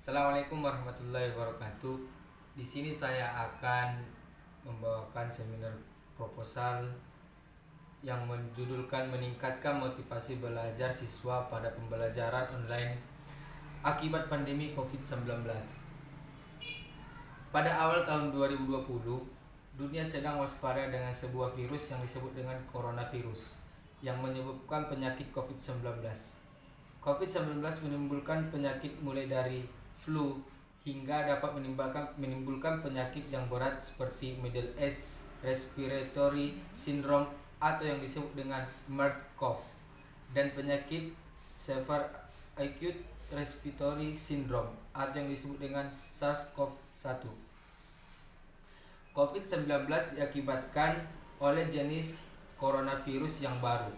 Assalamualaikum warahmatullahi wabarakatuh. Di sini saya akan membawakan seminar proposal yang menjudulkan meningkatkan motivasi belajar siswa pada pembelajaran online akibat pandemi COVID-19. Pada awal tahun 2020, dunia sedang waspada dengan sebuah virus yang disebut dengan coronavirus yang menyebabkan penyakit COVID-19. COVID-19 menimbulkan penyakit mulai dari flu hingga dapat menimbulkan penyakit yang berat seperti Middle East Respiratory Syndrome atau yang disebut dengan MERS-CoV dan penyakit Severe Acute Respiratory Syndrome atau yang disebut dengan SARS-CoV-1. COVID-19 diakibatkan oleh jenis coronavirus yang baru.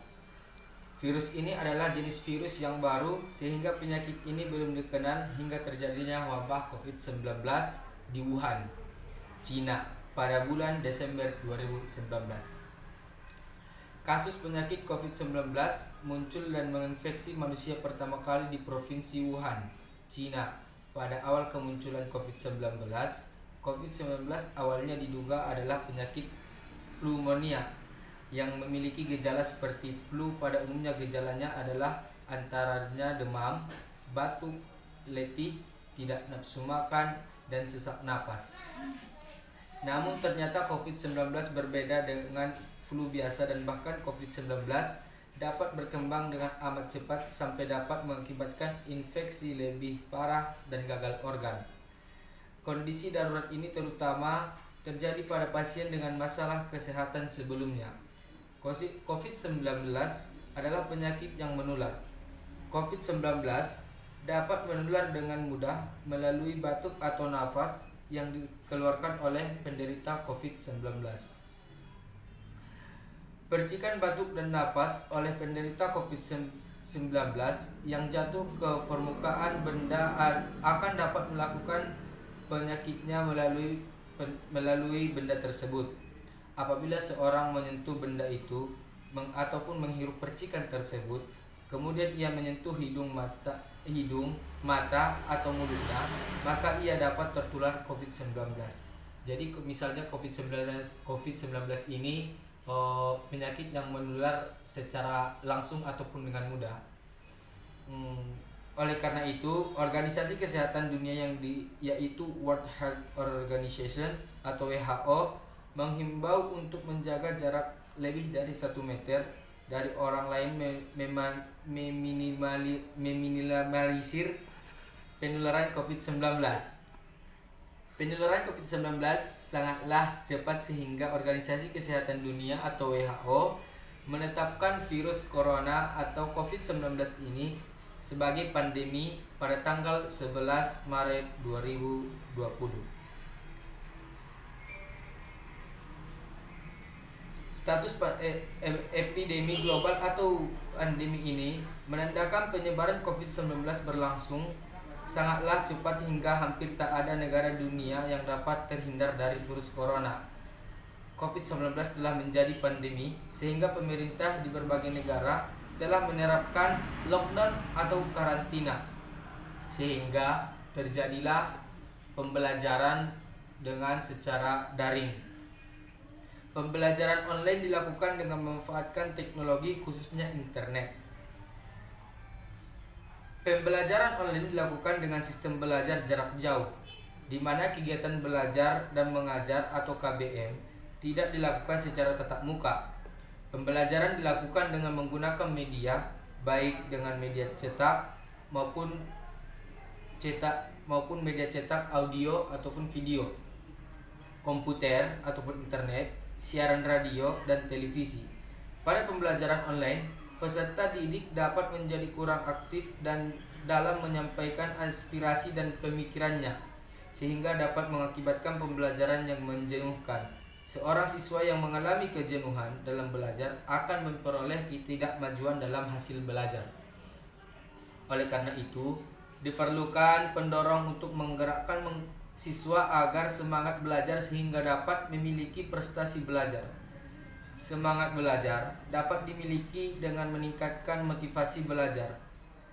Virus ini adalah jenis virus yang baru sehingga penyakit ini belum dikenal hingga terjadinya wabah COVID-19 di Wuhan, Cina pada bulan Desember 2019. Kasus penyakit COVID-19 muncul dan menginfeksi manusia pertama kali di Provinsi Wuhan, Cina pada awal kemunculan COVID-19. COVID-19 awalnya diduga adalah penyakit pneumonia yang memiliki gejala seperti flu. Pada umumnya gejalanya adalah antaranya demam, batuk, letih, tidak nafsu makan, dan sesak napas. Namun ternyata COVID-19 berbeda dengan flu biasa dan bahkan COVID-19 dapat berkembang dengan amat cepat sampai dapat mengakibatkan infeksi lebih parah dan gagal organ. Kondisi darurat ini terutama terjadi pada pasien dengan masalah kesehatan sebelumnya. COVID-19 adalah penyakit yang menular. COVID-19 dapat menular dengan mudah melalui batuk atau nafas yang dikeluarkan oleh penderita COVID-19. Percikan batuk dan napas oleh penderita COVID-19 yang jatuh ke permukaan benda akan dapat melakukan penyakitnya melalui benda tersebut. Apabila seorang menyentuh benda itu ataupun menghirup percikan tersebut, kemudian ia menyentuh hidung, mata atau mulutnya, maka ia dapat tertular COVID-19. Jadi misalnya COVID-19 ini penyakit yang menular secara langsung ataupun dengan mudah. Oleh karena itu, Organisasi Kesehatan Dunia yaitu World Health Organization atau WHO menghimbau untuk menjaga jarak lebih dari 1 meter dari orang lain, meminimalisir penularan COVID-19. Penularan COVID-19 sangatlah cepat sehingga Organisasi Kesehatan Dunia atau WHO menetapkan virus corona atau COVID-19 ini sebagai pandemi pada tanggal 11 Maret 2020. Status epidemi global atau pandemi ini menandakan penyebaran COVID-19 berlangsung sangatlah cepat hingga hampir tak ada negara dunia yang dapat terhindar dari virus corona. COVID-19 telah menjadi pandemi sehingga pemerintah di berbagai negara telah menerapkan lockdown atau karantina, sehingga terjadilah pembelajaran dengan secara daring. Pembelajaran online dilakukan dengan memanfaatkan teknologi khususnya internet. Pembelajaran online dilakukan dengan sistem belajar jarak jauh, di mana kegiatan belajar dan mengajar atau KBM tidak dilakukan secara tatap muka. Pembelajaran dilakukan dengan menggunakan media, baik dengan media cetak maupun media cetak audio ataupun video, komputer ataupun internet, siaran radio, dan televisi. Pada pembelajaran online, peserta didik dapat menjadi kurang aktif dan dalam menyampaikan aspirasi dan pemikirannya, sehingga dapat mengakibatkan pembelajaran yang menjenuhkan. Seorang siswa yang mengalami kejenuhan dalam belajar akan memperoleh ketidakmajuan dalam hasil belajar. Oleh karena itu, diperlukan pendorong untuk menggerakkan siswa agar semangat belajar sehingga dapat memiliki prestasi belajar. Semangat belajar dapat dimiliki dengan meningkatkan motivasi belajar.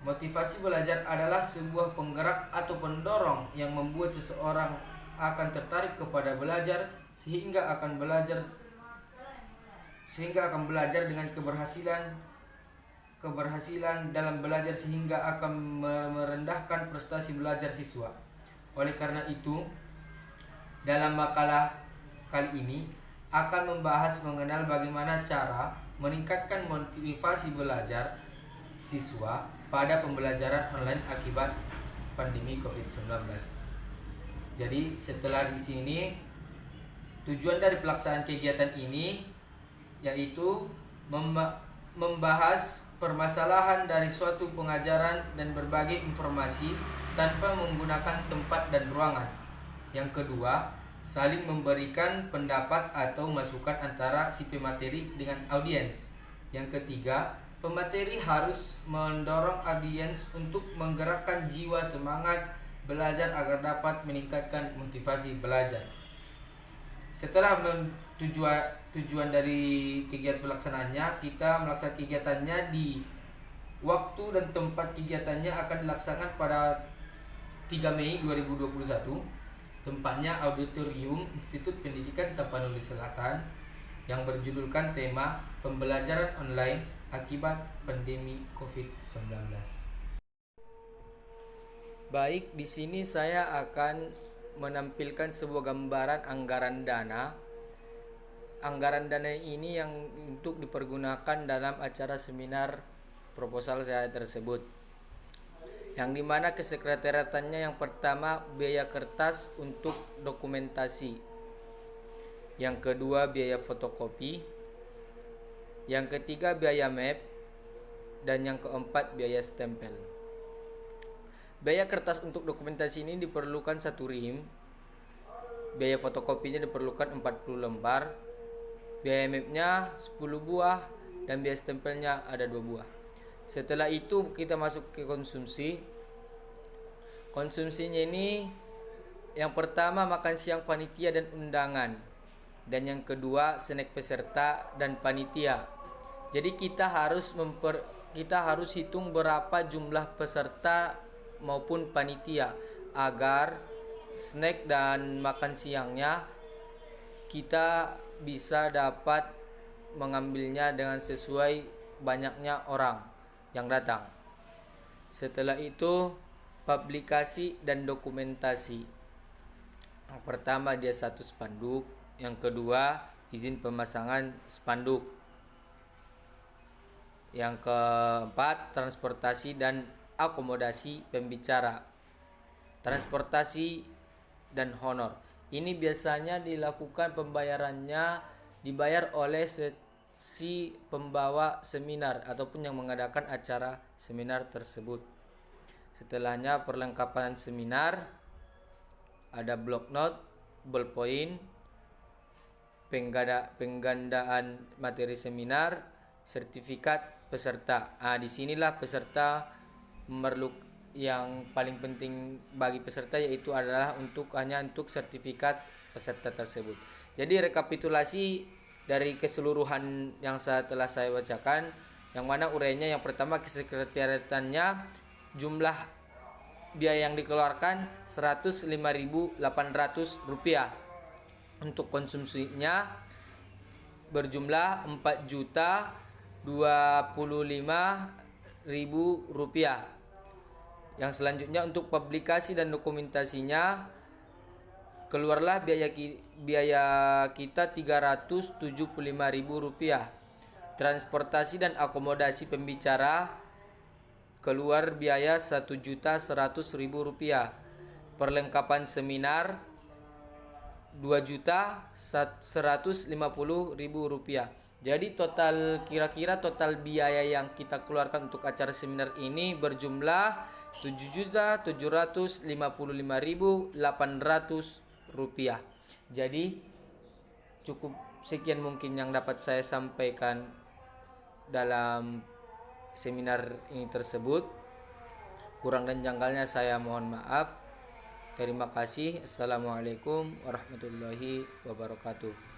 Motivasi belajar adalah sebuah penggerak atau pendorong yang membuat seseorang akan tertarik kepada belajar sehingga akan belajar dengan keberhasilan dalam belajar sehingga akan merendahkan prestasi belajar siswa. Oleh karena itu, dalam makalah kali ini akan membahas mengenal bagaimana cara meningkatkan motivasi belajar siswa pada pembelajaran online akibat pandemi COVID-19. Jadi setelah di sini, tujuan dari pelaksanaan kegiatan ini yaitu membahas permasalahan dari suatu pengajaran dan berbagi informasi tanpa menggunakan tempat dan ruangan. Yang kedua, saling memberikan pendapat atau masukan antara si pemateri dengan audiens. Yang ketiga, pemateri harus mendorong audiens untuk menggerakkan jiwa semangat belajar agar dapat meningkatkan motivasi belajar. Setelah tujuan dari kegiatan pelaksanaannya, kita melaksanakan kegiatannya di waktu dan tempat kegiatannya akan dilaksanakan pada 3 Mei 2021. Tempatnya Auditorium Institut Pendidikan Tapanuli Selatan yang berjudulkan tema Pembelajaran Online Akibat Pandemi COVID-19. Baik, di sini saya akan menampilkan sebuah gambaran anggaran dana. Anggaran dana ini yang untuk dipergunakan dalam acara seminar proposal saya tersebut. Yang dimana kesekretariatannya yang pertama biaya kertas untuk dokumentasi, yang kedua biaya fotokopi, yang ketiga biaya map, dan yang keempat biaya stempel. Biaya kertas untuk dokumentasi ini diperlukan 1 rim, biaya fotokopinya diperlukan 40 lembar, biaya mapnya 10 buah, dan biaya stempelnya ada 2 buah. Setelah itu kita masuk ke konsumsi. Konsumsinya ini yang pertama makan siang panitia dan undangan, dan yang kedua snack peserta dan panitia. Jadi kita harus hitung berapa jumlah peserta maupun panitia agar snack dan makan siangnya kita bisa dapat mengambilnya dengan sesuai banyaknya orang yang datang. Setelah itu publikasi dan dokumentasi. Yang pertama dia 1 spanduk, yang kedua izin pemasangan spanduk, yang keempat transportasi dan akomodasi pembicara, transportasi dan honor. Ini biasanya dilakukan pembayarannya dibayar oleh si pembawa seminar ataupun yang mengadakan acara seminar tersebut. Setelahnya perlengkapan seminar, ada block note, ballpoint, penggandaan materi seminar, sertifikat peserta. Disinilah peserta yang paling penting bagi peserta yaitu adalah hanya untuk sertifikat peserta tersebut. Jadi rekapitulasi dari keseluruhan yang telah saya bacakan, yang mana uraiannya yang pertama kesekretariatannya jumlah biaya yang dikeluarkan Rp105.800. Untuk konsumsinya berjumlah Rp4.025.000. Yang selanjutnya untuk publikasi dan dokumentasinya keluarlah biaya kita Rp375.000. Transportasi dan akomodasi pembicara keluar biaya Rp1.100.000. Perlengkapan seminar Rp2.150.000. Jadi kira-kira total biaya yang kita keluarkan untuk acara seminar ini berjumlah Rp7.755.800. Jadi cukup sekian mungkin yang dapat saya sampaikan dalam seminar ini tersebut. Kurang dan janggalnya saya mohon maaf. Terima kasih. Assalamualaikum warahmatullahi wabarakatuh.